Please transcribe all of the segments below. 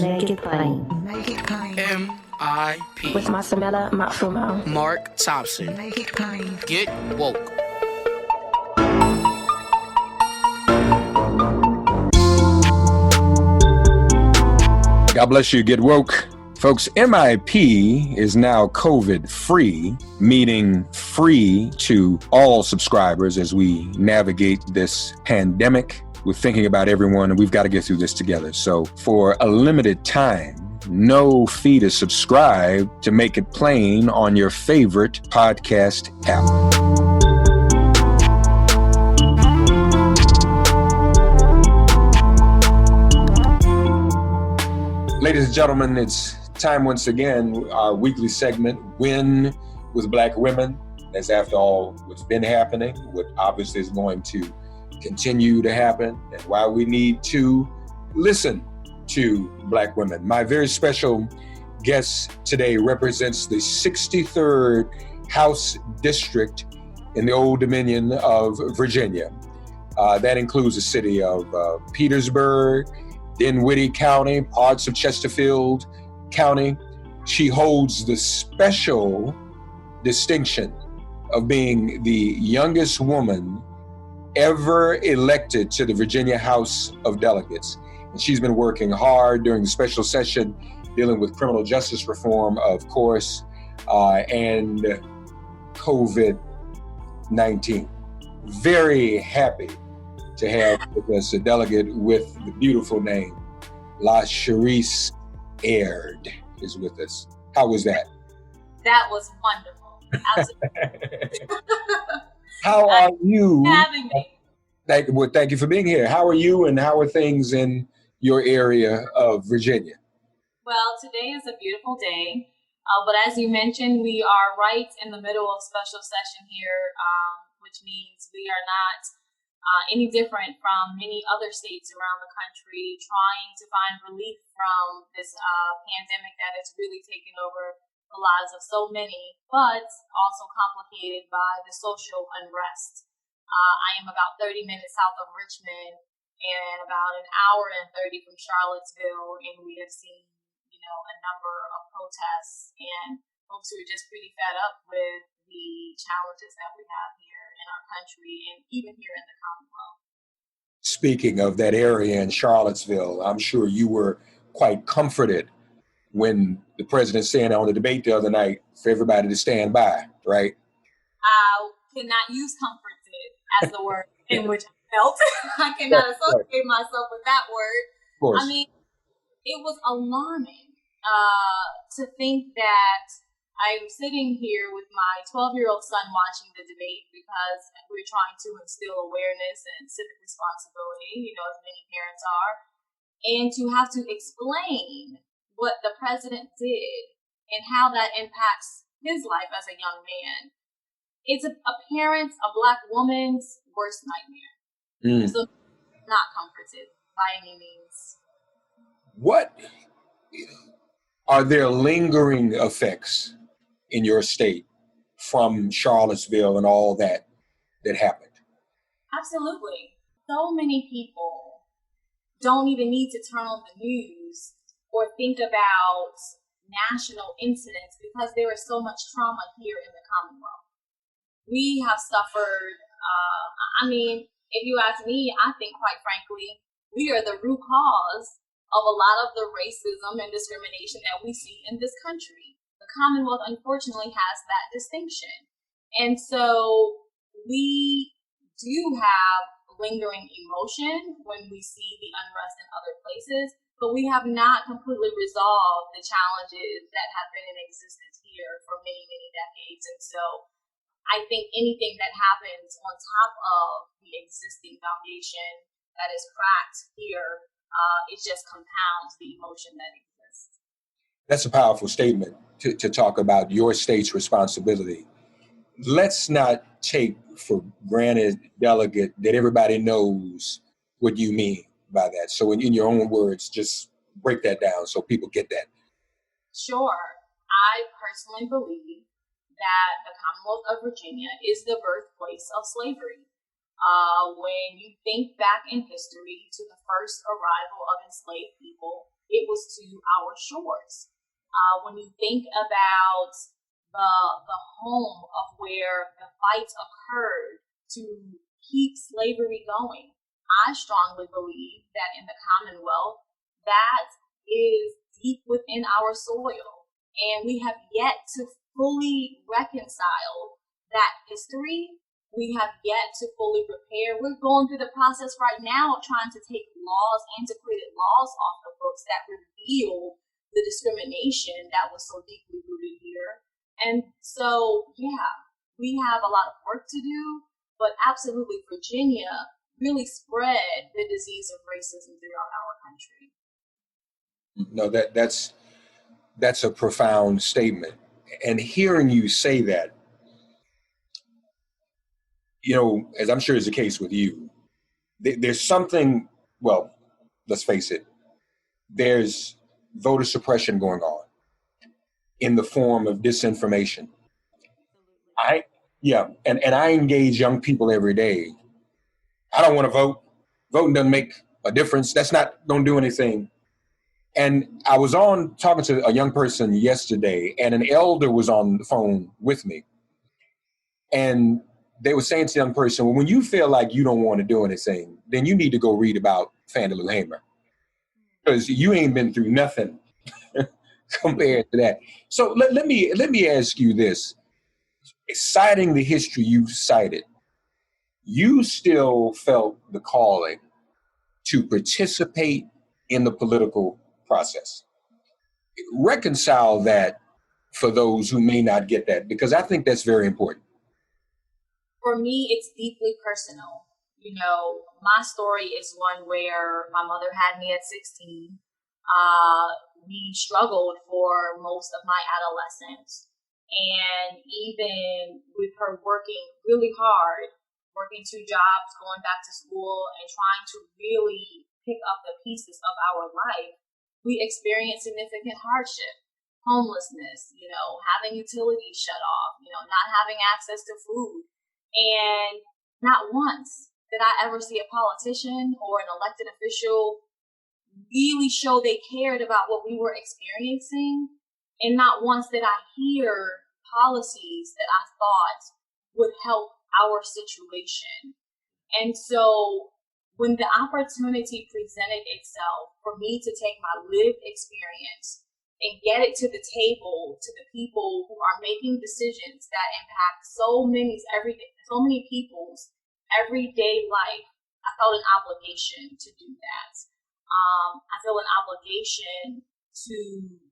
Make it plain. Make it plain. M.I.P. With Masamela Matfumo. Mark Thompson. Make it plain. Get woke. God bless you. Get woke. Folks, MIP is now COVID-free, meaning free to all subscribers as we navigate this pandemic. We're thinking about everyone, and we've got to get through this together. So for a limited time, no fee to subscribe to Make It Plain on your favorite podcast app. Ladies and gentlemen, it's time once again, our weekly segment, Win with Black Women. That's after all what's been happening, what obviously is going to continue to happen, and why we need to listen to Black women. My very special guest today represents the 63rd House District in the Old Dominion of Virginia. That includes the city of Petersburg, Dinwiddie County, parts of Chesterfield County. She holds the special distinction of being the youngest woman ever elected to the Virginia House of Delegates. And she's been working hard during the special session dealing with criminal justice reform, of course, and COVID-19. Very happy to have with us a delegate with the beautiful name, Lashrecse Aird is with us. How was that? That was wonderful. How are you? Having me. Thank you for being here. How are you, and how are things in your area of Virginia? Well, today is a beautiful day, but as you mentioned, we are right in the middle of special session here, which means we are not any different from many other states around the country trying to find relief from this pandemic that has really taken over the lives of so many, but also complicated by the social unrest. I am about 30 minutes south of Richmond and about an hour and 30 from Charlottesville, and we have seen, a number of protests and folks who are just pretty fed up with the challenges that we have here in our country and even here in the Commonwealth. Speaking of that area in Charlottesville, I'm sure you were quite comforted when the president said on the debate the other night for everybody to stand by, right? I cannot use comforted as the word in which I felt. I cannot associate myself with that word. Of course. I mean, it was alarming to think that I'm sitting here with my 12-year-old son watching the debate because we're trying to instill awareness and civic responsibility, as many parents are, and to have to explain what the president did and how that impacts his life as a young man. It's a Black woman's worst nightmare. So not comforted by any means. What are there lingering effects in your state from Charlottesville and all that happened? Absolutely. So many people don't even need to turn on the news or think about national incidents because there is so much trauma here in the Commonwealth. We have suffered, if you ask me, I think quite frankly, we are the root cause of a lot of the racism and discrimination that we see in this country. The Commonwealth, unfortunately, has that distinction. And so we do have lingering emotion when we see the unrest in other places, but we have not completely resolved the challenges that have been in existence here for many, many decades. And so I think anything that happens on top of the existing foundation that is cracked here, it just compounds the emotion that exists. That's a powerful statement to talk about your state's responsibility. Let's not take for granted, Delegate, that everybody knows what you mean by that. So in your own words, just break that down so people get that. Sure. I personally believe that the Commonwealth of Virginia is the birthplace of slavery. When you think back in history to the first arrival of enslaved people, it was to our shores. When you think about the home of where the fights occurred to keep slavery going, I strongly believe that in the Commonwealth, that is deep within our soil. And we have yet to fully reconcile that history. We have yet to fully prepare. We're going through the process right now of trying to take laws, antiquated laws off the books that reveal the discrimination that was so deeply rooted here. And so, yeah, we have a lot of work to do, but absolutely Virginia really spread the disease of racism throughout our country. No, that's a profound statement. And hearing you say that, as I'm sure is the case with you, there's something, well, let's face it, there's voter suppression going on in the form of disinformation. And I engage young people every day. I don't want to vote. Voting doesn't make a difference. That's not going to do anything. And I was talking to a young person yesterday, and an elder was on the phone with me. And they were saying to the young person, well, when you feel like you don't want to do anything, then you need to go read about Fannie Lou Hamer, because you ain't been through nothing compared to that. So let me ask you this. Citing the history you cited, you still felt the calling to participate in the political process. Reconcile that for those who may not get that, because I think that's very important. For me, it's deeply personal. My story is one where my mother had me at 16. We struggled for most of my adolescence. And even with her working really hard, working 2 jobs, going back to school, and trying to really pick up the pieces of our life, we experienced significant hardship, homelessness, having utilities shut off, not having access to food. And not once did I ever see a politician or an elected official really show they cared about what we were experiencing. And not once did I hear policies that I thought would help our situation. And so when the opportunity presented itself for me to take my lived experience and get it to the table, to the people who are making decisions that impact so many people's everyday life, I felt an obligation to do that. I feel an obligation to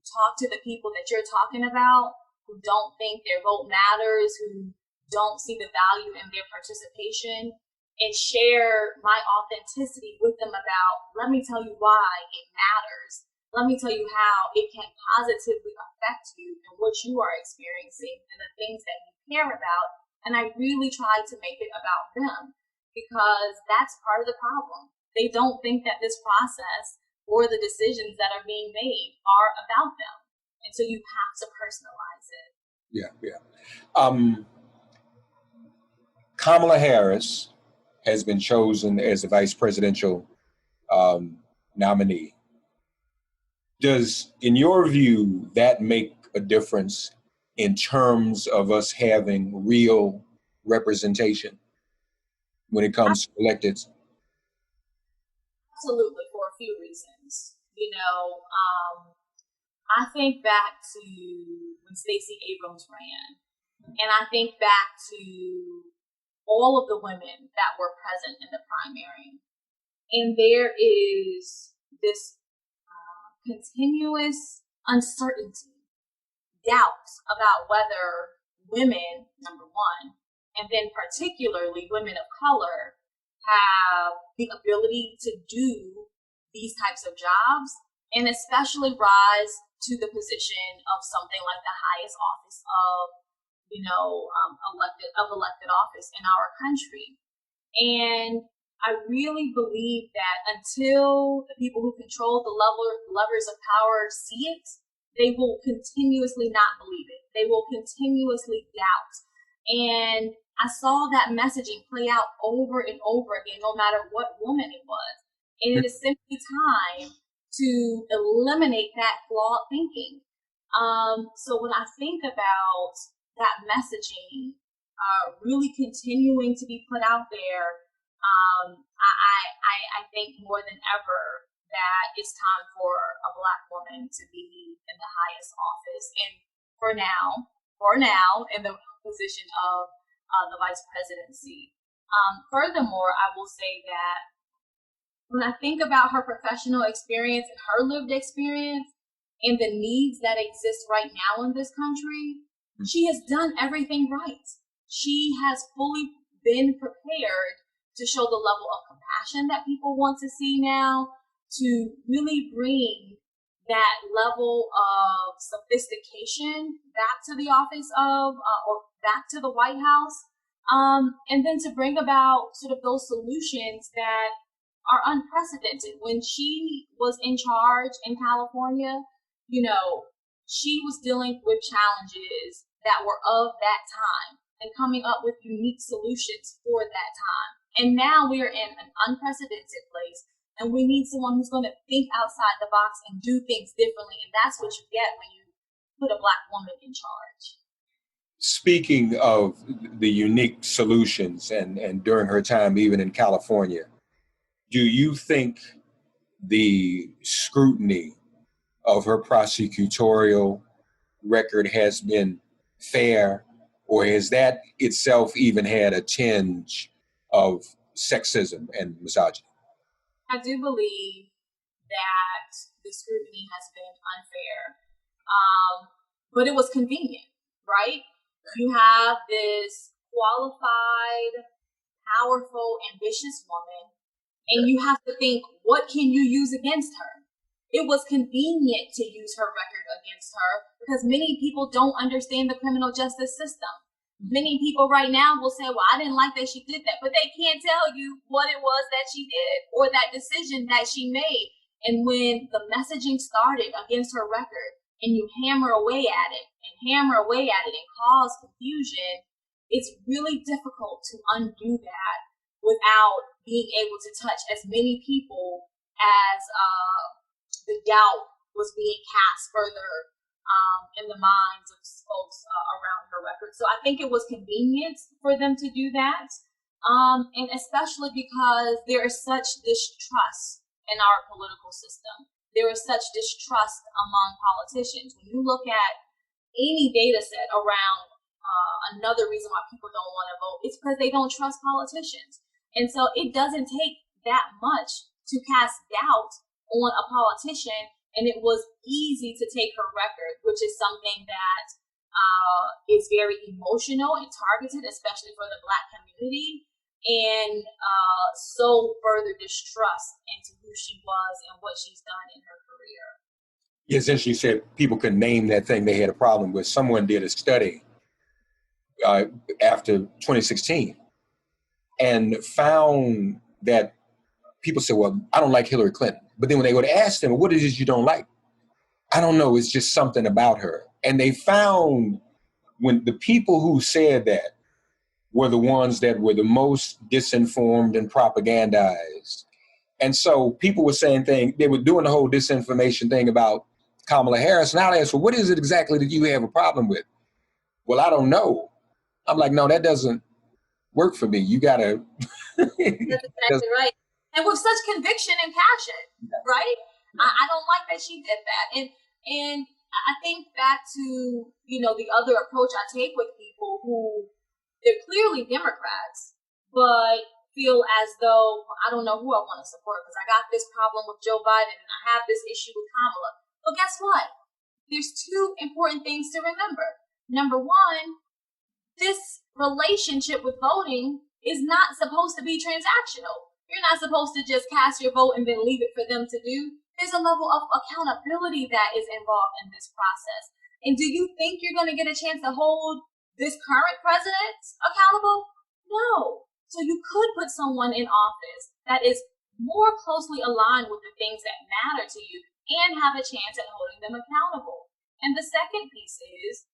talk to the people that you're talking about, who don't think their vote matters, who don't see the value in their participation, and share my authenticity with them about, let me tell you why it matters. Let me tell you how it can positively affect you and what you are experiencing and the things that you care about. And I really try to make it about them, because that's part of the problem. They don't think that this process or the decisions that are being made are about them. And so you have to personalize it. Yeah. Kamala Harris has been chosen as the vice presidential nominee. Does, in your view, that make a difference in terms of us having real representation when it comes to electeds? Absolutely, for a few reasons. I think back to when Stacey Abrams ran, and I think back to all of the women that were present in the primary. And there is this continuous uncertainty, doubts about whether women, number one, and then particularly women of color, have the ability to do these types of jobs, and especially rise to the position of something like the highest office of elected office in our country. And I really believe that until the people who control the levers of power see it, they will continuously not believe it. They will continuously doubt. And I saw that messaging play out over and over again, no matter what woman it was. And it is simply time to eliminate that flawed thinking. So when I think about that messaging really continuing to be put out there, I think more than ever that it's time for a Black woman to be in the highest office, and for now, in the position of the vice presidency. Furthermore, I will say that when I think about her professional experience and her lived experience and the needs that exist right now in this country, she has done everything right. She has fully been prepared to show the level of compassion that people want to see now, to really bring that level of sophistication back to the office of, or back to the White House, and then to bring about sort of those solutions that are unprecedented. When she was in charge in California, she was dealing with challenges that were of that time and coming up with unique solutions for that time. And now we are in an unprecedented place, and we need someone who's going to think outside the box and do things differently. And that's what you get when you put a Black woman in charge. Speaking of the unique solutions and during her time, even in California, do you think the scrutiny of her prosecutorial record has been fair, or has that itself even had a tinge of sexism and misogyny? I do believe that the scrutiny has been unfair, but it was convenient, right? You have this qualified, powerful, ambitious woman, and you have to think, what can you use against her? It was convenient to use her record against her because many people don't understand the criminal justice system. Many people right now will say, well, I didn't like that she did that, but they can't tell you what it was that she did or that decision that she made. And when the messaging started against her record and you hammer away at it and cause confusion, it's really difficult to undo that without being able to touch as many people as the doubt was being cast further in the minds of folks around her record. So I think it was convenient for them to do that. And especially because there is such distrust in our political system. There is such distrust among politicians. When you look at any data set around another reason why people don't want to vote, it's because they don't trust politicians. And so it doesn't take that much to cast doubt on a politician. And it was easy to take her record, which is something that is very emotional and targeted, especially for the Black community, and sow further distrust into who she was and what she's done in her career. Yeah, since you said people could name that thing they had a problem with, someone did a study after 2016 and found that people said, well, I don't like Hillary Clinton. But then when they would ask them, what is it you don't like? I don't know. It's just something about her. And they found when the people who said that were the ones that were the most disinformed and propagandized. And so people were saying things, they were doing the whole disinformation thing about Kamala Harris. And I asked, well, what is it exactly that you have a problem with? Well, I don't know. I'm like, no, that doesn't work for me. You got to. That's exactly right. And with such conviction and passion, right? I don't like that she did that. And I think back to, the other approach I take with people who, they're clearly Democrats, but feel as though, I don't know who I want to support because I got this problem with Joe Biden and I have this issue with Kamala. But guess what? There's two important things to remember. Number one, this relationship with voting is not supposed to be transactional. You're not supposed to just cast your vote and then leave it for them to do. There's a level of accountability that is involved in this process. And do you think you're going to get a chance to hold this current president accountable? No. So you could put someone in office that is more closely aligned with the things that matter to you and have a chance at holding them accountable. And the second piece is,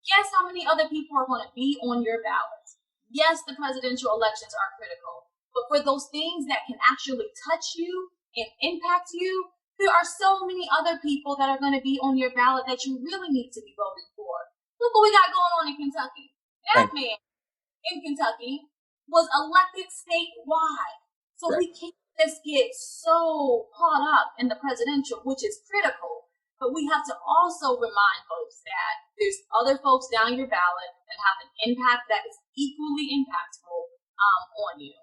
guess how many other people are going to be on your ballot? yes, the presidential elections are critical, but for those things that can actually touch you and impact you, there are so many other people that are going to be on your ballot that you really need to be voting for. Look what we got going on in Kentucky. That man in Kentucky was elected statewide. So we can't just get so caught up in the presidential, which is critical. But we have to also remind folks that there's other folks down your ballot that have an impact that is equally impactful on you.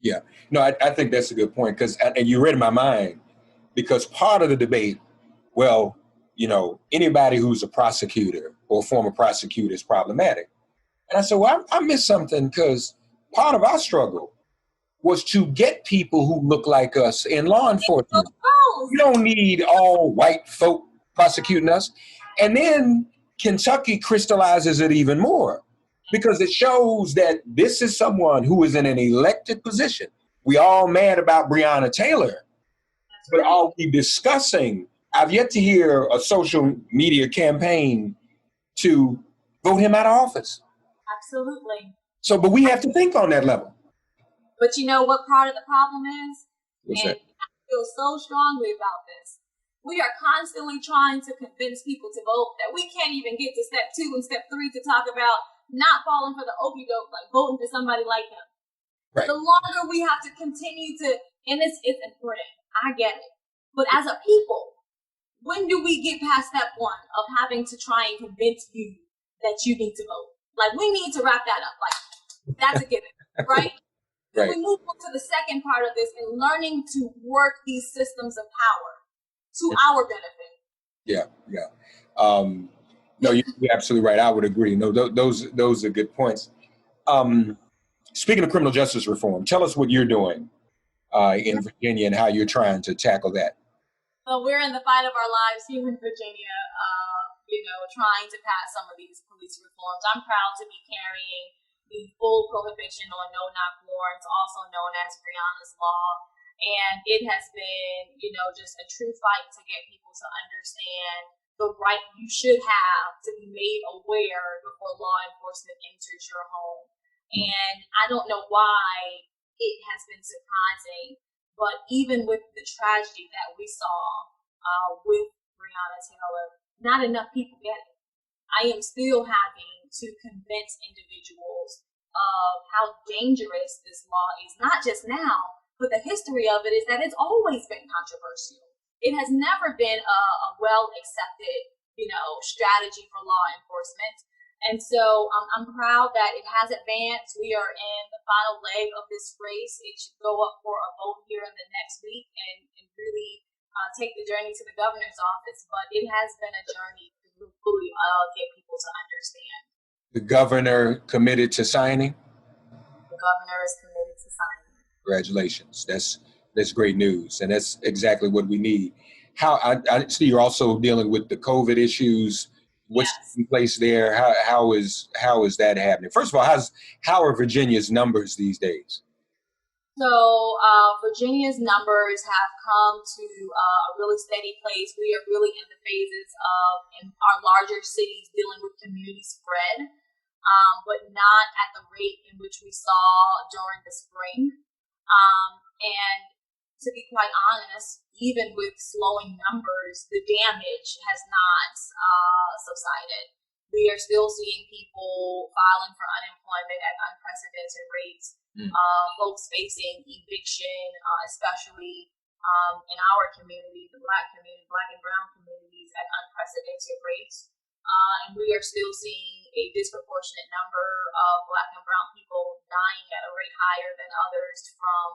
Yeah, no, I think that's a good point, because, and you read my mind, because part of the debate, well, you know, anybody who's a prosecutor or a former prosecutor is problematic. And I said, well, I missed something, because part of our struggle was to get people who look like us in law enforcement. You don't need all white folk prosecuting us. And then Kentucky crystallizes it even more, because it shows that this is someone who is in an elected position. We all mad about Breonna Taylor, but are we discussing? I've yet to hear a social media campaign to vote him out of office. Absolutely. So, but we have to think on that level. But you know what part of the problem is? What's and that? I feel so strongly about this. We are constantly trying to convince people to vote that we can't even get to step 2 and step 3 to talk about not falling for the okie doke, like voting for somebody like him. Right. The longer we have to continue to, and it's important, I get it. But as a people, when do we get past step 1 of having to try and convince you that you need to vote? Like, we need to wrap that up. Like, that's a given, right? Right. We move on to the second part of this and learning to work these systems of power to our benefit. Yeah. No, you're absolutely right. I would agree. No, those are good points. Speaking of criminal justice reform, tell us what you're doing in Virginia and how you're trying to tackle that. So we're in the fight of our lives here in Virginia, trying to pass some of these police reforms. I'm proud to be carrying the full prohibition on no-knock warrants, also known as Breonna's Law. And it has been, just a true fight to get people to understand the right you should have to be made aware before law enforcement enters your home. And I don't know why it has been surprising, but even with the tragedy that we saw with Breonna Taylor, not enough people get it. I am still having to convince individuals of how dangerous this law is, not just now, but the history of it is that it's always been controversial. It has never been a well-accepted, strategy for law enforcement. And so I'm proud that it has advanced. We are in the final leg of this race. It should go up for a vote here in the next week and really take the journey to the governor's office. But it has been a journey to fully get people to understand. The governor committed to signing? The governor is committed to signing. Congratulations. That's great news. And that's exactly what we need. How I see you're also dealing with the COVID issues. What's in place there? How is that happening? First of all, how are Virginia's numbers these days? So Virginia's numbers have come to a really steady place. We are really in the phases of in our larger cities dealing with community spread, but not at the rate in which we saw during the spring. And to be quite honest, even with slowing numbers, the damage has not subsided. We are still seeing people filing for unemployment at unprecedented rates, folks facing eviction, especially in our community, the Black and brown communities, at unprecedented rates. And we are still seeing a disproportionate number of Black and brown people dying at a rate higher than others from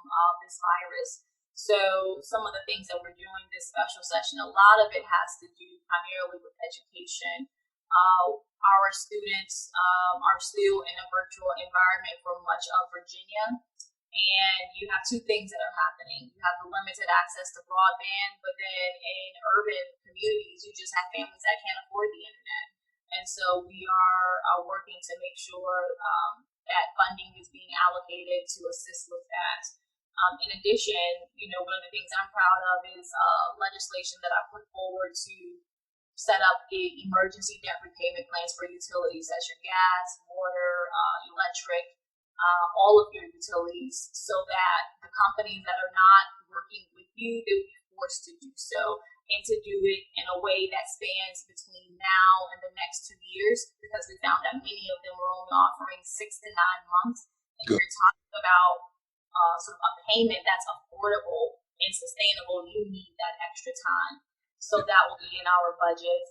this virus. So some of the things that we're doing this special session, a lot of it has to do primarily with education. Our students are still in a virtual environment for much of Virginia. And you have two things that are happening. You have the limited access to broadband, but then in urban communities, you just have families that can't afford the internet. And so we are working to make sure that funding is being allocated to assist with that. In addition, one of the things I'm proud of is legislation that I put forward to set up emergency debt repayment plans for utilities, such as gas, water, electric, all of your utilities so that the companies that are not working with you, they will be forced to do so, and to do it in a way that spans between now and the next 2 years, because we found that many of them were only offering 6 to 9 months. And Good. if you're talking about sort of a payment that's affordable and sustainable, you need that extra time. So that will be in our budget.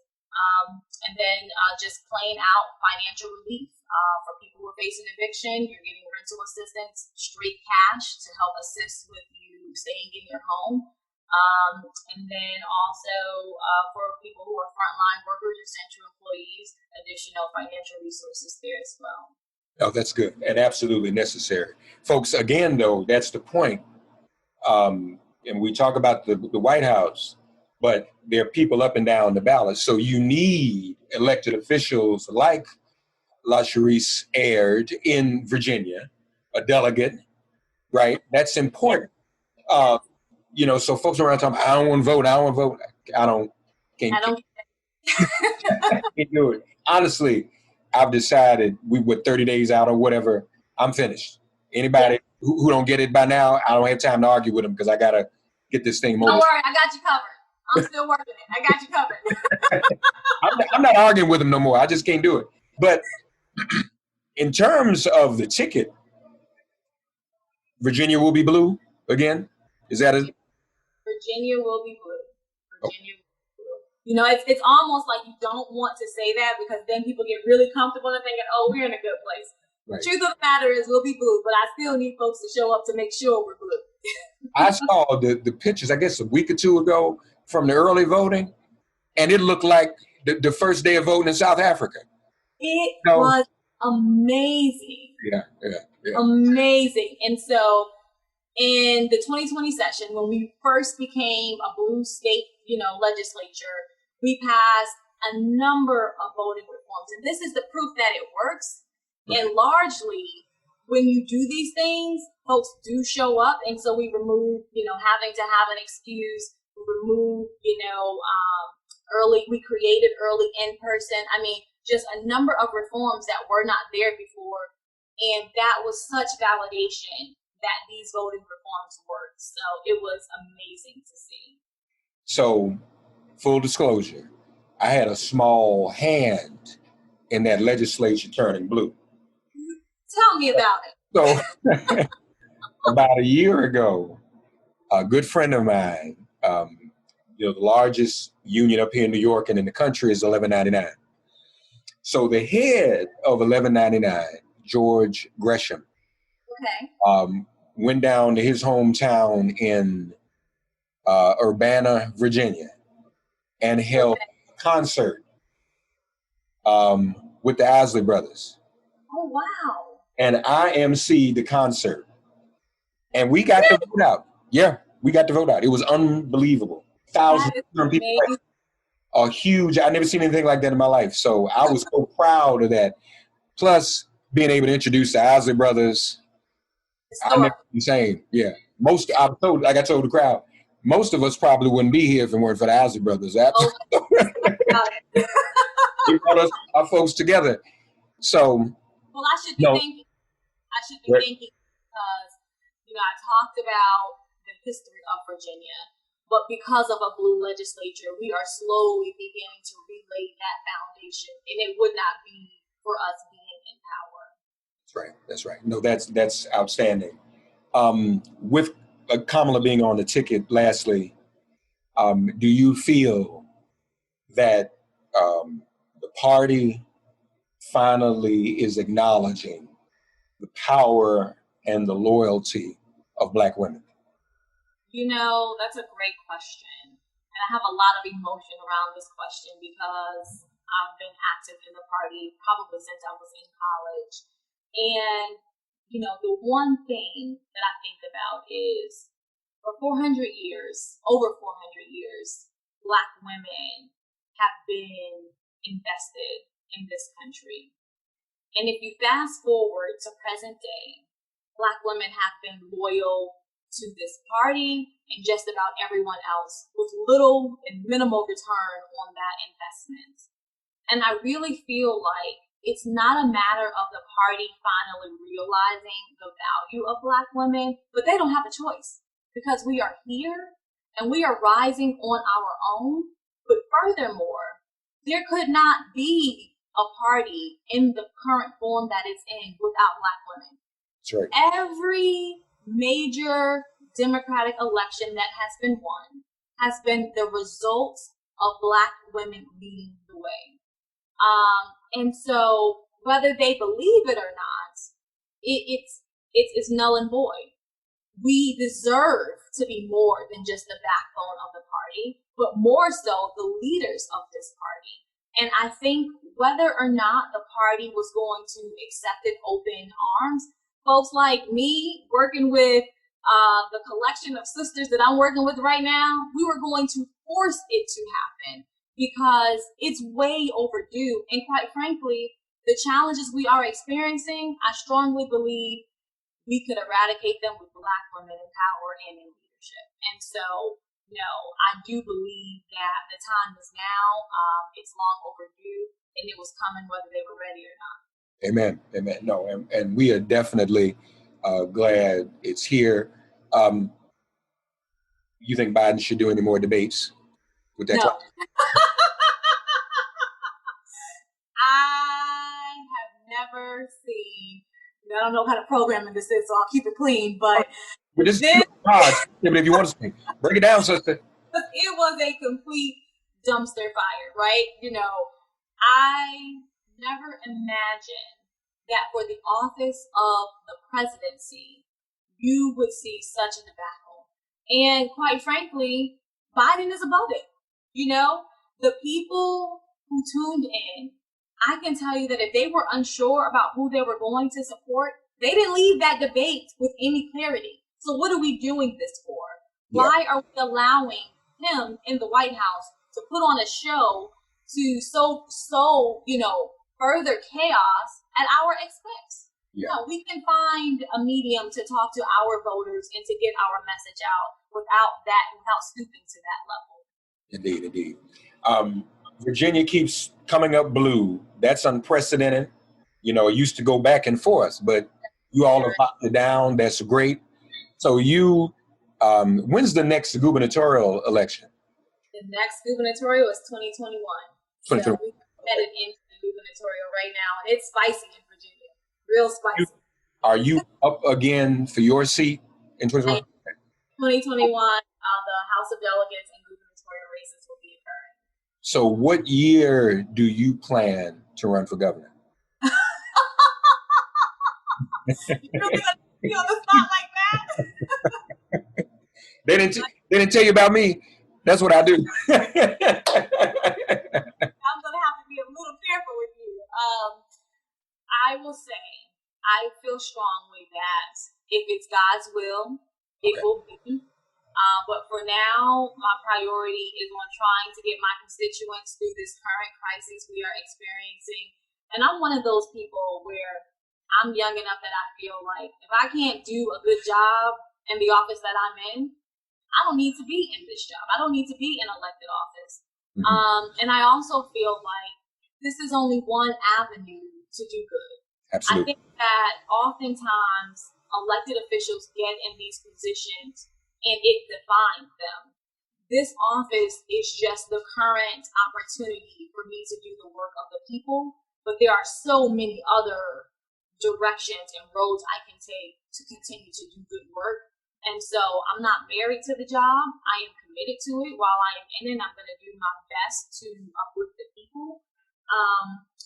And then just plain out financial relief for people who are facing eviction. You're getting rental assistance, straight cash to help assist with you staying in your home. And then also for people who are frontline workers or central employees, additional financial resources there as well. Oh, that's good and absolutely necessary. Folks, again, though, that's the point. And we talk about the White House, but there are people up and down the ballot. So you need elected officials like Lashrecse Aird in Virginia, a delegate, right? That's important. So folks around talking, I don't want to vote. Can't do it. Honestly, I've decided with 30 days out or whatever, I'm finished. Anybody who don't get it by now, I don't have time to argue with them because I got to get this thing moving. Don't worry, I got you covered. I'm still working it. I got you covered. I'm not arguing with them no more. I just can't do it. But in terms of the ticket, Virginia will be blue again? Is that it? Virginia will be blue. Virginia will be blue. It's almost like you don't want to say that because then people get really comfortable and thinking, oh, we're in a good place. Right. The truth of the matter is we'll be blue, but I still need folks to show up to make sure we're blue. I saw the pictures, I guess a week or two ago from the early voting, and it looked like the first day of voting in South Africa. It was amazing. Yeah. Amazing. And so in the 2020 session, when we first became a blue state, legislature, we passed a number of voting reforms. And this is the proof that it works. Right. And largely, when you do these things, folks do show up. And so we remove, having to have an excuse. We remove, we created early in-person. Just a number of reforms that were not there before. And that was such validation that these voting reforms worked. So it was amazing to see. So, full disclosure, I had a small hand in that legislature turning blue. Tell me about it. So, about a year ago, a good friend of mine, the largest union up here in New York and in the country is 1199. So the head of 1199, George Gresham, went down to his hometown in Urbana, Virginia, and held a concert with the Isley Brothers. Oh, wow. And I emceed the concert. And we got the vote out. Yeah, we got the vote out. It was unbelievable. Thousands of people. A huge, I've never seen anything like that in my life. So I was so proud of that. Plus, being able to introduce the Isley Brothers. I'll never be the same. Yeah. I told the crowd, most of us probably wouldn't be here if it weren't for the Isley Brothers. Absolutely. They brought our folks together. So. Well, I should be thinking because, I talked about the history of Virginia, but because of a blue legislature, we are slowly beginning to relay that foundation, and it would not be for us being in power. That's right. No, that's outstanding. With Kamala being on the ticket, lastly, do you feel that the party finally is acknowledging the power and the loyalty of Black women? That's a great question. And I have a lot of emotion around this question because I've been active in the party probably since I was in college. And, the one thing that I think about is for over 400 years, Black women have been invested in this country. And if you fast forward to present day, Black women have been loyal to this party and just about everyone else with little and minimal return on that investment. And I really feel like it's not a matter of the party finally realizing the value of Black women, but they don't have a choice because we are here and we are rising on our own. But furthermore, there could not be a party in the current form that it's in without Black women. That's right. Every major Democratic election that has been won has been the result of Black women leading the way. And so whether they believe it or not, it's null and void. We deserve to be more than just the backbone of the party, but more so the leaders of this party. And I think whether or not the party was going to accept it open arms, folks like me working with the collection of sisters that I'm working with right now, we were going to force it to happen because it's way overdue. And quite frankly, the challenges we are experiencing, I strongly believe we could eradicate them with Black women in power and in leadership. And so, I do believe that the time is now. It's long overdue, and it was coming whether they were ready or not. Amen. Amen. No, and we are definitely glad it's here. You think Biden should do any more debates with that? No. I have never seen. I don't know what kind of programming this is, so I'll keep it clean. But this but if you want to break it down, sister. It was a complete dumpster fire, right? I never imagined that for the office of the presidency, you would see such a debacle. And quite frankly, Biden is above it. The people who tuned in, I can tell you that if they were unsure about who they were going to support, they didn't leave that debate with any clarity. So what are we doing this for? Yeah. Why are we allowing him in the White House to put on a show to further chaos at our expense? Yeah. No, we can find a medium to talk to our voters and to get our message out without stooping to that level. Indeed. Virginia keeps coming up blue. That's unprecedented. It used to go back and forth, but you all have locked it down. That's great. So when's the next gubernatorial election? The next gubernatorial is 2021. So we're headed into the gubernatorial right now, and it's spicy in Virginia. Real spicy. Are you up again for your seat in 2021? 2021, the House of Delegates and gubernatorial races will be occurring. So what year do you plan to run for governor? You're really going to be on the spot like that? They didn't tell you about me. That's what I do. I'm going to have to be a little careful with you. I will say, I feel strongly that if it's God's will, it will be. But for now, my priority is on trying to get my constituents through this current crisis we are experiencing. And I'm one of those people where I'm young enough that I feel like if I can't do a good job in the office that I'm in, I don't need to be in this job. I don't need to be in elected office. Mm-hmm. And I also feel like this is only one avenue to do good. Absolutely. I think that oftentimes elected officials get in these positions and it defines them. This office is just the current opportunity for me to do the work of the people, but there are so many other directions and roads I can take to continue to do good work. And so I'm not married to the job. I am committed to it. While I am in it, I'm going to do my best to uplift the people.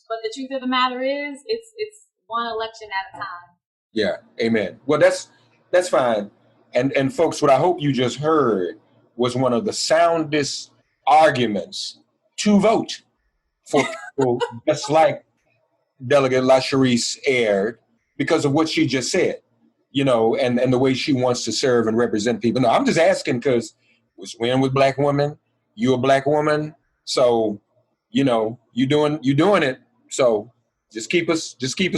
But the truth of the matter is, it's one election at a time. Yeah, amen. Well, that's fine. And folks, what I hope you just heard was one of the soundest arguments to vote for people just like Delegate Lashrecse Aird because of what she just said, and the way she wants to serve and represent people. No, I'm just asking because we win with Black women. You're a Black woman, so you're doing it. So just keep us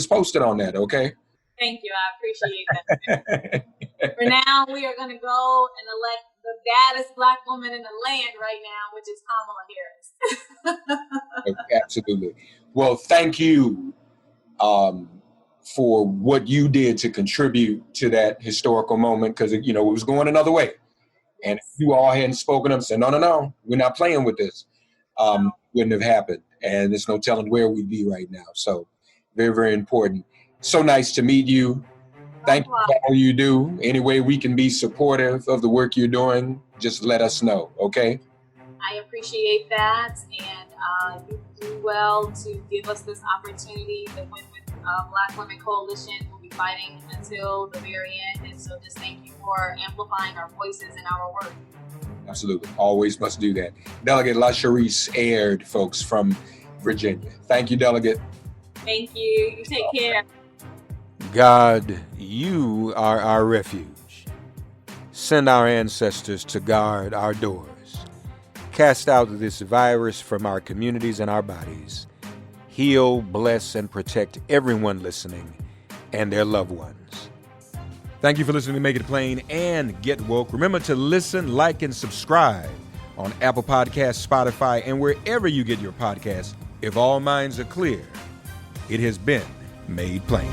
posted on that, okay? Thank you. I appreciate that. For now, we are going to go and elect the baddest Black woman in the land right now, which is Kamala Harris. Absolutely. Well, thank you for what you did to contribute to that historical moment, because it was going another way. And if you all hadn't spoken up and said, no, we're not playing with this, wouldn't have happened. And there's no telling where we'd be right now. So very, very important. So nice to meet you. Thank you for all you do. Any way we can be supportive of the work you're doing, just let us know, okay? I appreciate that, and you do well to give us this opportunity. The Win with Black Women Coalition will be fighting until the very end, and so just thank you for amplifying our voices and our work. Absolutely. Always must do that. Delegate Lashrecse Aird, folks, from Virginia. Thank you, Delegate. Thank you. You take care. God, you are our refuge. Send our ancestors to guard our doors. Cast out this virus from our communities and our bodies. Heal, bless, and protect everyone listening and their loved ones. Thank you for listening to Make It Plain and Get Woke. Remember to listen, like, and subscribe on Apple Podcasts, Spotify, and wherever you get your podcasts. If all minds are clear, it has been made plain.